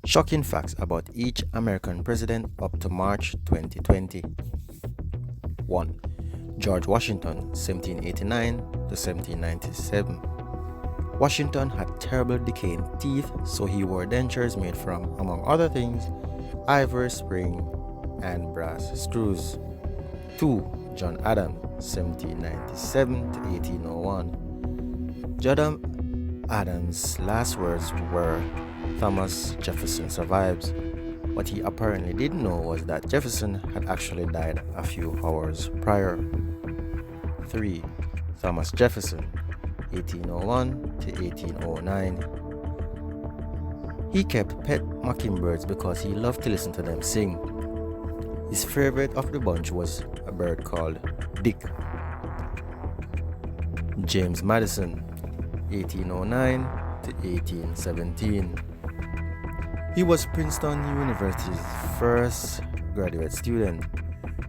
Shocking facts about each American president up to March 2020. 1. George Washington, 1789 to 1797. Washington had terrible decaying teeth, so he wore dentures made from, among other things, ivory spring and brass screws. 2. John Adams, 1797 to 1801. John Adams' last words were, "Thomas Jefferson survives." What he apparently didn't know was that Jefferson had actually died a few hours prior. 3. Thomas Jefferson, 1801 to 1809. He kept pet mockingbirds because he loved to listen to them sing. His favorite of the bunch was a bird called Dick. James Madison, 1809 to 1817. He was Princeton University's first graduate student,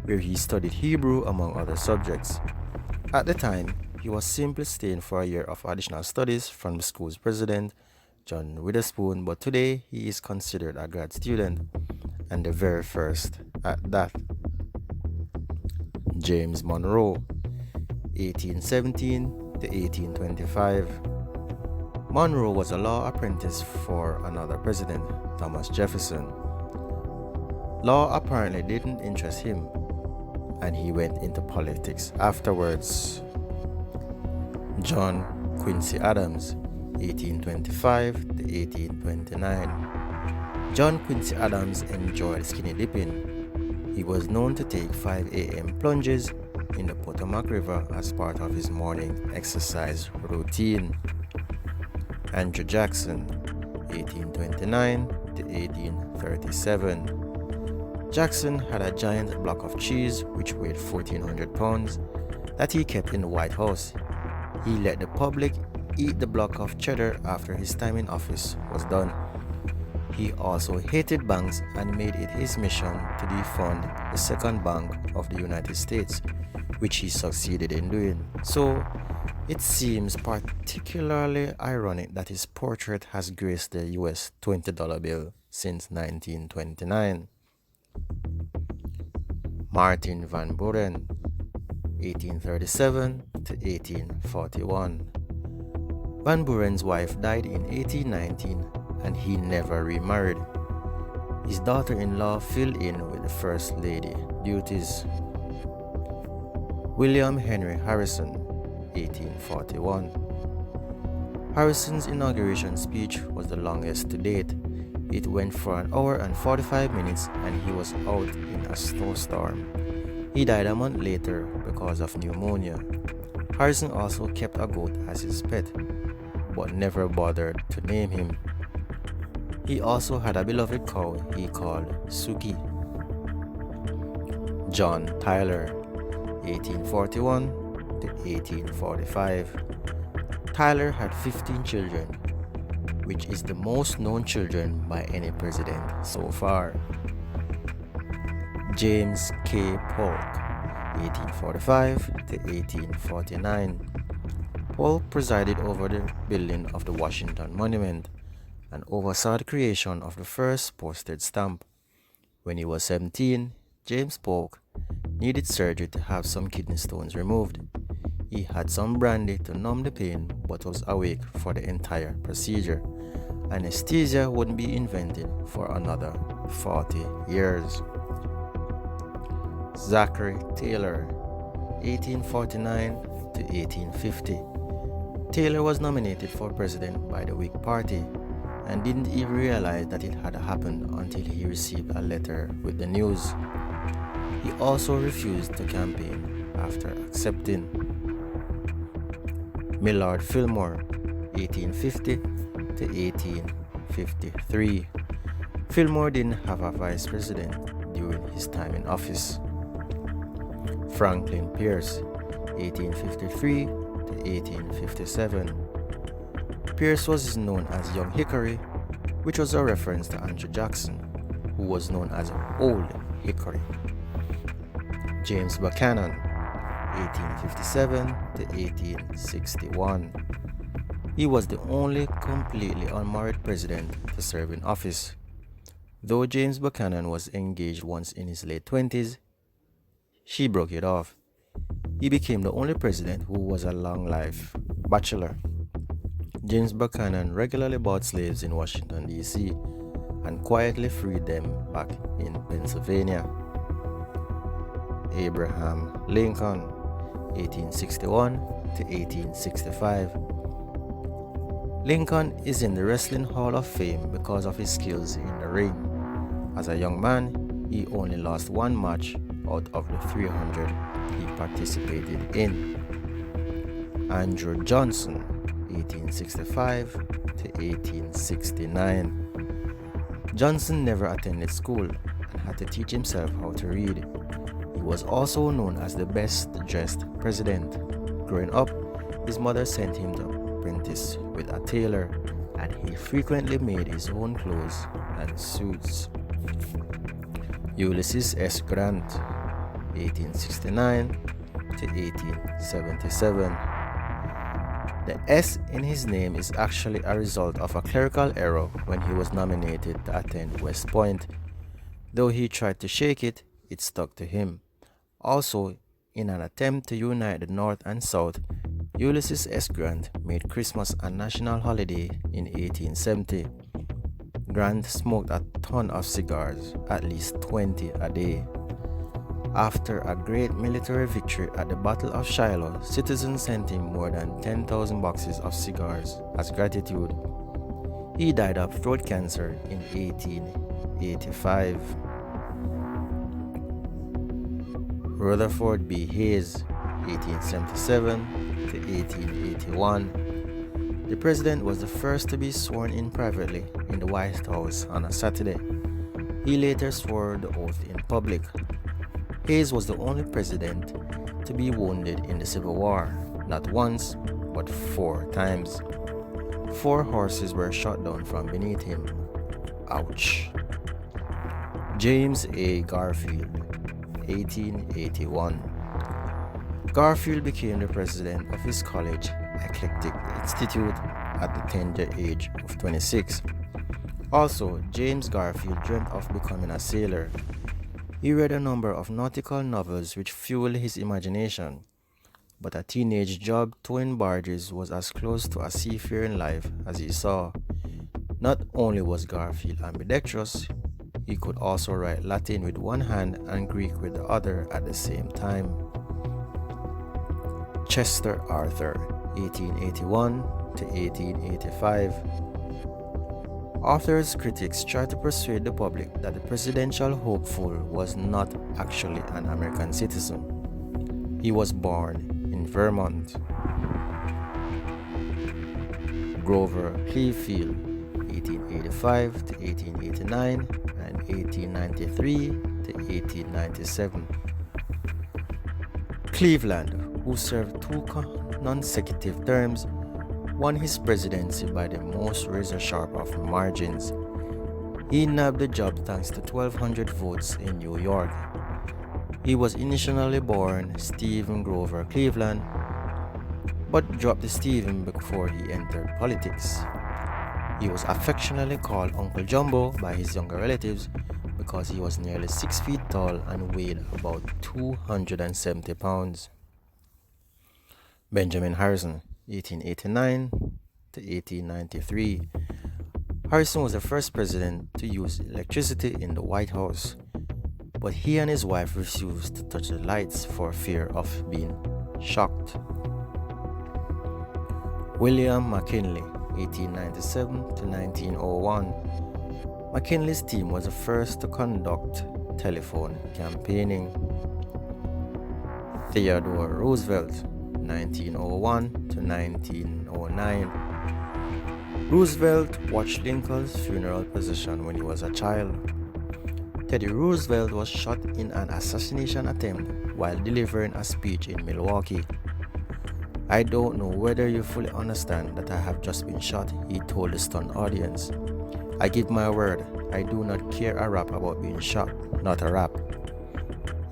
where he studied Hebrew among other subjects. At the time, he was simply staying for a year of additional studies from the school's president, John Witherspoon, but today he is considered a grad student, and the very first at that. James Monroe, 1817 to 1825. Monroe was a law apprentice for another president, Thomas Jefferson. Law apparently didn't interest him, and he went into politics afterwards. John Quincy Adams, 1825 to 1829. John Quincy Adams enjoyed skinny dipping. He was known to take 5 a.m. plunges in the Potomac River as part of his morning exercise routine. Andrew Jackson, 1829 to 1837. Jackson had a giant block of cheese which weighed 1,400 pounds that he kept in the White House. He let the public eat the block of cheddar after his time in office was done. He also hated banks and made it his mission to defund the Second Bank of the United States, which he succeeded in doing. So, it seems particularly ironic that his portrait has graced the US $20 bill since 1929. Martin Van Buren, 1837 to 1841. Van Buren's wife died in 1819 and he never remarried. His daughter-in-law filled in with the First Lady duties. William Henry Harrison, 1841. Harrison's inauguration speech was the longest to date. It went for an hour and 45 minutes and he was out in a snowstorm. He died a month later because of pneumonia. Harrison also kept a goat as his pet, but never bothered to name him. He also had a beloved cow he called Suki. John Tyler, 1841 to 1845. Tyler had 15 children, which is the most known children by any president so far. James K. Polk, 1845 to 1849. Polk presided over the building of the Washington Monument and oversaw the creation of the first postage stamp. When he was 17, James Polk needed surgery to have some kidney stones removed. He had some brandy to numb the pain but was awake for the entire procedure. Anesthesia wouldn't be invented for another 40 years. Zachary Taylor, 1849 to 1850. Taylor was nominated for president by the Whig Party and didn't even realize that it had happened until he received a letter with the news. He also refused to campaign after accepting. Millard Fillmore, 1850 to 1853. Fillmore didn't have a vice president during his time in office. Franklin Pierce, 1853 to 1857. Pierce was known as Young Hickory, which was a reference to Andrew Jackson, who was known as Old Hickory. James Buchanan, 1857 to 1861. He was the only completely unmarried president to serve in office. Though James Buchanan was engaged once in his late 20s, she broke it off. He became the only president who was a long-life bachelor. James Buchanan regularly bought slaves in Washington, D.C., and quietly freed them back in Pennsylvania. Abraham Lincoln, 1861 to 1865. Lincoln is in the Wrestling Hall of Fame because of his skills in the ring. As a young man, he only lost one match out of the 300 he participated in. Andrew Johnson, 1865 to 1869. Johnson never attended school and had to teach himself how to read. He was also known as the best dressed president. Growing up, his mother sent him to apprentice with a tailor, and he frequently made his own clothes and suits. Ulysses S. Grant, 1869 to 1877. The S in his name is actually a result of a clerical error when he was nominated to attend West Point. Though he tried to shake it, it stuck to him. Also, in an attempt to unite the North and South, Ulysses S. Grant made Christmas a national holiday in 1870. Grant smoked a ton of cigars, at least 20 a day. After a great military victory at the Battle of Shiloh, citizens sent him more than 10,000 boxes of cigars as gratitude. He died of throat cancer in 1885. Rutherford B. Hayes, 1877 to 1881. The president was the first to be sworn in privately in the White House on a Saturday. He later swore the oath in public. Hayes was the only president to be wounded in the Civil War, not once, but 4 times. 4 horses were shot down from beneath him. Ouch. James A. Garfield, 1881. Garfield became the president of his college, Eclectic Institute, at the tender age of 26. Also, James Garfield dreamt of becoming a sailor. He read a number of nautical novels which fueled his imagination, but a teenage job towing barges was as close to a seafaring life as he saw. Not only was Garfield ambidextrous, he could also write Latin with one hand and Greek with the other at the same time. Chester Arthur, 1881 to 1885. Arthur's critics tried to persuade the public that the presidential hopeful was not actually an American citizen. He was born in Vermont. Grover Clevefield, 1885 to 1889 and 1893 to 1897. Cleveland, who served 2 consecutive terms, won his presidency by the most razor-sharp of margins. He nabbed the job thanks to 1,200 votes in New York. He was initially born Stephen Grover Cleveland, but dropped the Stephen before he entered politics. He was affectionately called Uncle Jumbo by his younger relatives because he was nearly 6 feet tall and weighed about 270 pounds. Benjamin Harrison, 1889 to 1893. Harrison was the first president to use electricity in the White House, but he and his wife refused to touch the lights for fear of being shocked. William McKinley, 1897 to 1901. McKinley's team was the first to conduct telephone campaigning. Theodore Roosevelt, 1901 to 1909. Roosevelt watched Lincoln's funeral procession when he was a child. Teddy Roosevelt was shot in an assassination attempt while delivering a speech in Milwaukee. "I don't know whether you fully understand that I have just been shot," he told the stunned audience. "I give my word, I do not care a rap about being shot, not a rap."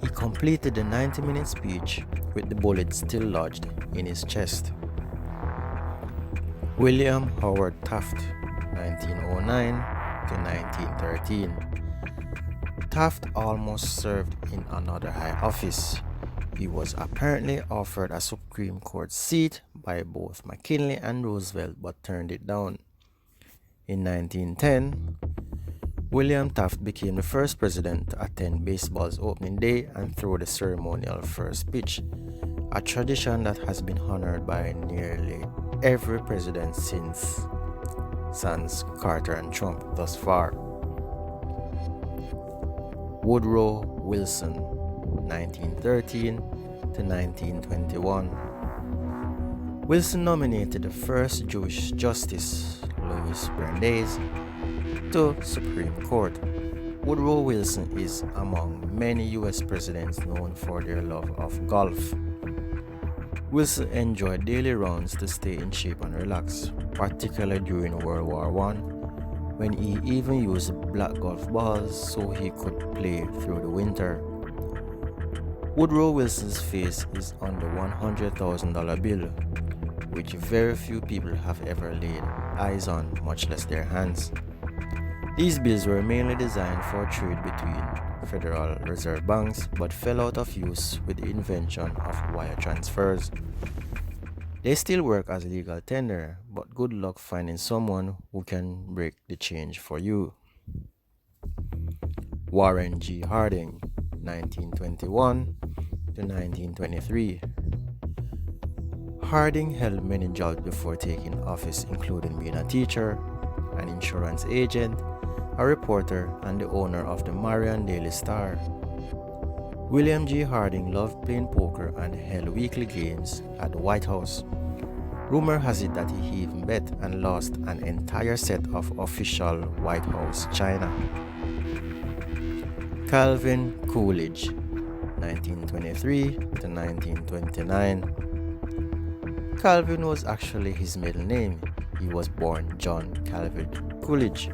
He completed the 90-minute speech with the bullet still lodged in his chest. William Howard Taft, 1909 to 1913. Taft almost served in another high office. He was apparently offered a Supreme Court seat by both McKinley and Roosevelt but turned it down. In 1910, William Taft became the first president to attend baseball's opening day and throw the ceremonial first pitch, a tradition that has been honored by nearly every president sans Carter and Trump thus far. Woodrow Wilson, 1913 to 1921. Wilson nominated the first Jewish justice, Louis Brandeis, to Supreme Court. Woodrow Wilson is among many U.S. presidents known for their love of golf. Wilson enjoyed daily rounds to stay in shape and relax, particularly during World War I, when he even used black golf balls so he could play through the winter. Woodrow Wilson's face is on the $100,000 bill, which very few people have ever laid eyes on, much less their hands. These bills were mainly designed for trade between Federal Reserve banks but fell out of use with the invention of wire transfers. They still work as legal tender, but good luck finding someone who can break the change for you. Warren G. Harding, 1921 to 1923. Harding held many jobs before taking office, including being a teacher, an insurance agent, a reporter, and the owner of the Marion Daily Star. William G. Harding loved playing poker and held weekly games at the White House. Rumor has it that he even bet and lost an entire set of official White House china. Calvin Coolidge, 1923 to 1929. Calvin was actually his middle name. He was born John Calvin Coolidge.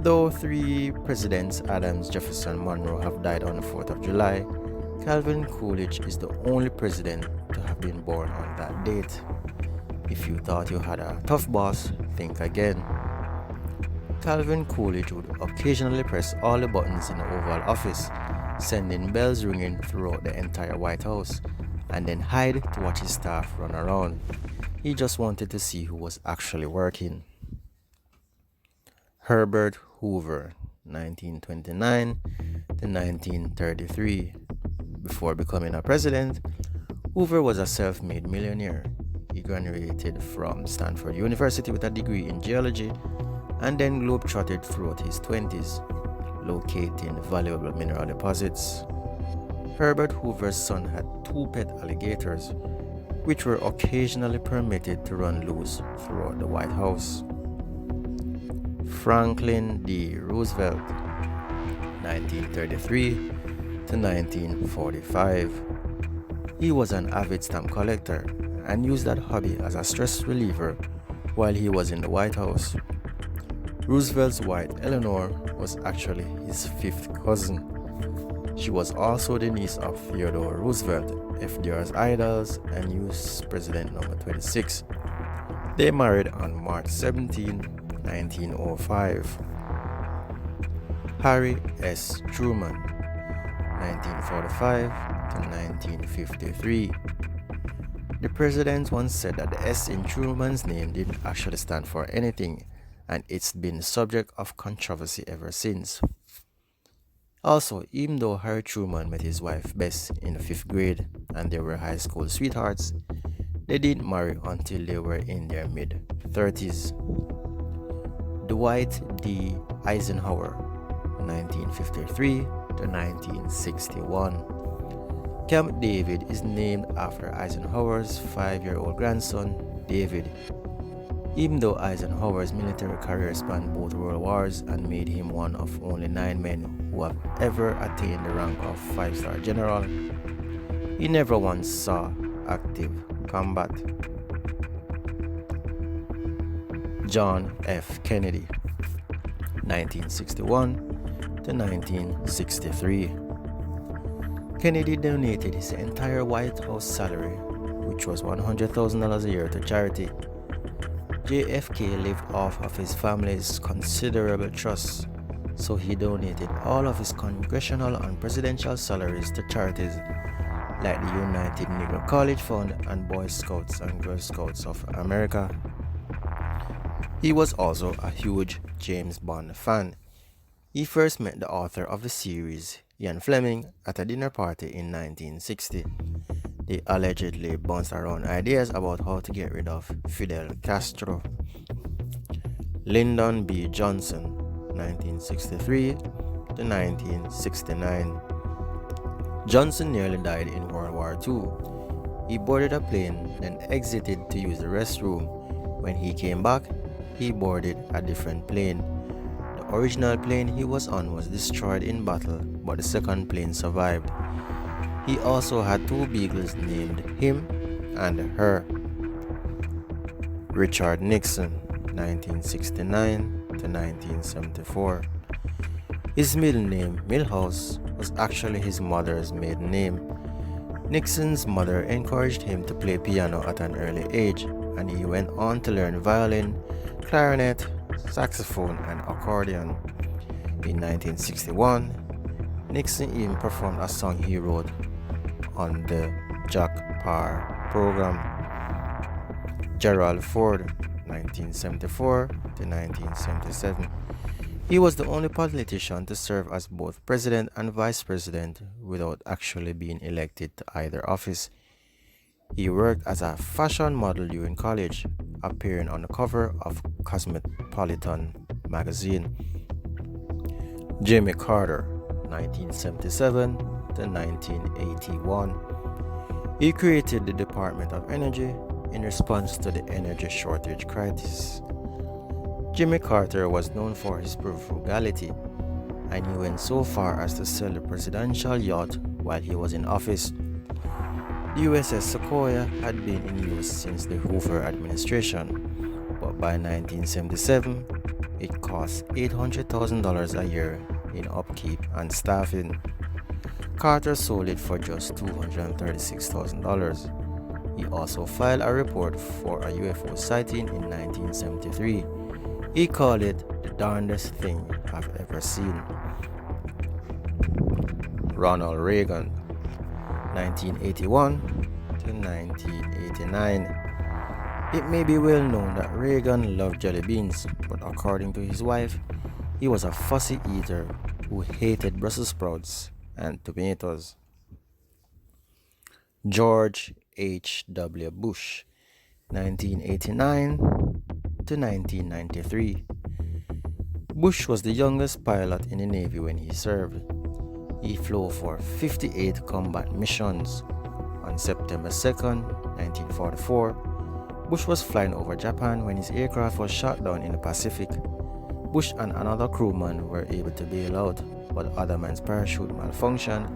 Though three presidents, Adams, Jefferson, Monroe, have died on the 4th of July, Calvin Coolidge is the only president to have been born on that date. If you thought you had a tough boss, think again. Calvin Coolidge would occasionally press all the buttons in the Oval Office, sending bells ringing throughout the entire White House, and then hide to watch his staff run around. He just wanted to see who was actually working. Herbert Hoover, 1929 to 1933. Before becoming a president, Hoover was a self-made millionaire. He graduated from Stanford University with a degree in geology and then globetrotted throughout his 20s, locating valuable mineral deposits. Herbert Hoover's son had 2 pet alligators, which were occasionally permitted to run loose throughout the White House. Franklin D. Roosevelt, 1933 to 1945. He was an avid stamp collector and used that hobby as a stress reliever while he was in the White House. Roosevelt's wife, Eleanor, was actually his 5th cousin. She was also the niece of Theodore Roosevelt, FDR's idols and U.S. President number 26. They married on March 17, 1905. Harry S. Truman, 1945 to 1953. The president once said that the S in Truman's name didn't actually stand for anything, and it's been the subject of controversy ever since. Also, even though Harry Truman met his wife Bess in the 5th grade and they were high school sweethearts, they didn't marry until they were in their mid-30s. Dwight D. Eisenhower, 1953 to 1961. Camp David is named after Eisenhower's 5-year-old grandson, David. Even though Eisenhower's military career spanned both world wars and made him one of only 9 men who have ever attained the rank of 5-star general, he never once saw active combat. John F. Kennedy, 1961 to 1963. Kennedy donated his entire White House salary, which was $100,000 a year, to charity. JFK lived off of his family's considerable trust, so he donated all of his congressional and presidential salaries to charities like the United Negro College Fund and Boy Scouts and Girl Scouts of America. He was also a huge James Bond fan. He first met the author of the series, Ian Fleming, at a dinner party in 1960. They allegedly bounced around ideas about how to get rid of Fidel Castro. Lyndon B. Johnson, 1963 to 1969. Johnson nearly died in World War II. He boarded a plane, then exited to use the restroom. When he came back, he boarded a different plane. The original plane he was on was destroyed in battle, but the second plane survived. He also had two beagles named him and her. Richard Nixon, 1969 to 1974. His middle name, Milhouse, was actually his mother's maiden name. Nixon's mother encouraged him to play piano at an early age, and he went on to learn violin, clarinet, saxophone, and accordion. In 1961, Nixon even performed a song he wrote on the Jack Paar program. Gerald Ford, 1974 to 1977. He was the only politician to serve as both president and vice president without actually being elected to either office. He worked as a fashion model during college, appearing on the cover of Cosmopolitan magazine. Jimmy Carter, 1977 to 1981. He created the Department of Energy in response to the energy shortage crisis. Jimmy Carter was known for his frugality, and he went so far as to sell the presidential yacht while he was in office. The USS Sequoia had been in use since the Hoover administration, but by 1977, it cost $800,000 a year in upkeep and staffing. Carter sold it for just $236,000. He also filed a report for a UFO sighting in 1973. He called it the darndest thing I've ever seen. Ronald Reagan, 1981 to 1989. It may be well known that Reagan loved jelly beans, but according to his wife, he was a fussy eater who hated Brussels sprouts and tomatoes. George H.W. Bush, 1989 to 1993. Bush was the youngest pilot in the Navy when he served. He flew for 58 combat missions. On September 2nd, 1944, Bush was flying over Japan when his aircraft was shot down in the Pacific. Bush and another crewman were able to bail out, but other man's parachute malfunctioned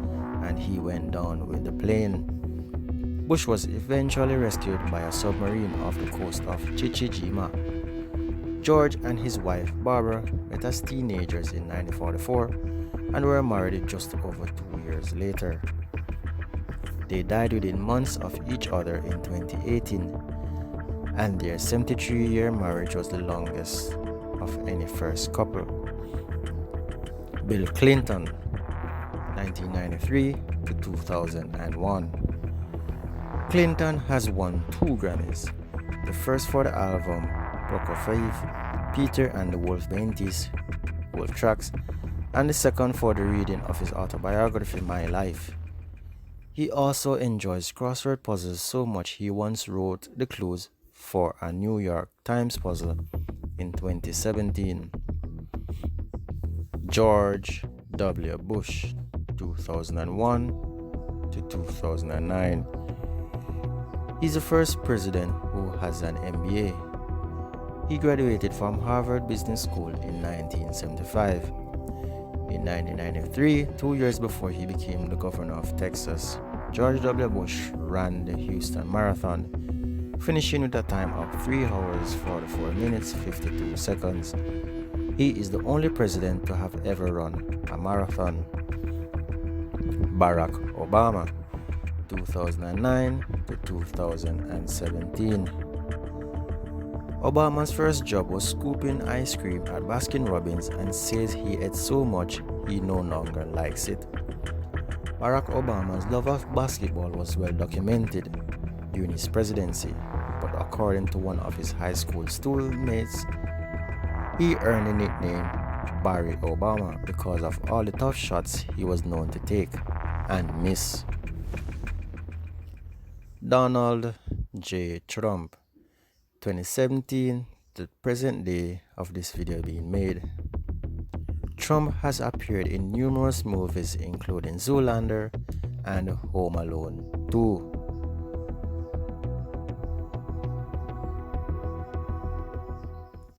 and he went down with the plane. Bush was eventually rescued by a submarine off the coast of Chichijima. George and his wife Barbara met as teenagers in 1944 and were married just over 2 years later. They died within months of each other in 2018, and their 73-year marriage was the longest of any first couple. Bill Clinton, 1993 to 2001. Clinton has won 2 Grammys, the first for the album Prokofiev, Peter and the Wolf Painties, Wolf Tracks, and the second for the reading of his autobiography My Life. He also enjoys crossword puzzles so much he once wrote the clues for a New York Times puzzle in 2017. George W. Bush, 2001 to 2009. He's the first president who has an MBA. He graduated from Harvard Business School in 1975. In 1993, 2 years before he became the governor of Texas, George W. Bush ran the Houston Marathon, finishing with a time of 3 hours 44 minutes 52 seconds. He is the only president to have ever run a marathon. Barack Obama, 2009 to 2017. Obama's first job was scooping ice cream at Baskin Robbins and says he ate so much he no longer likes it. Barack Obama's love of basketball was well documented during his presidency, but according to one of his high school schoolmates, he earned the nickname Barry Obama because of all the tough shots he was known to take and miss. Donald J. Trump, 2017 to present day of this video being made. Trump has appeared in numerous movies including Zoolander and Home Alone 2.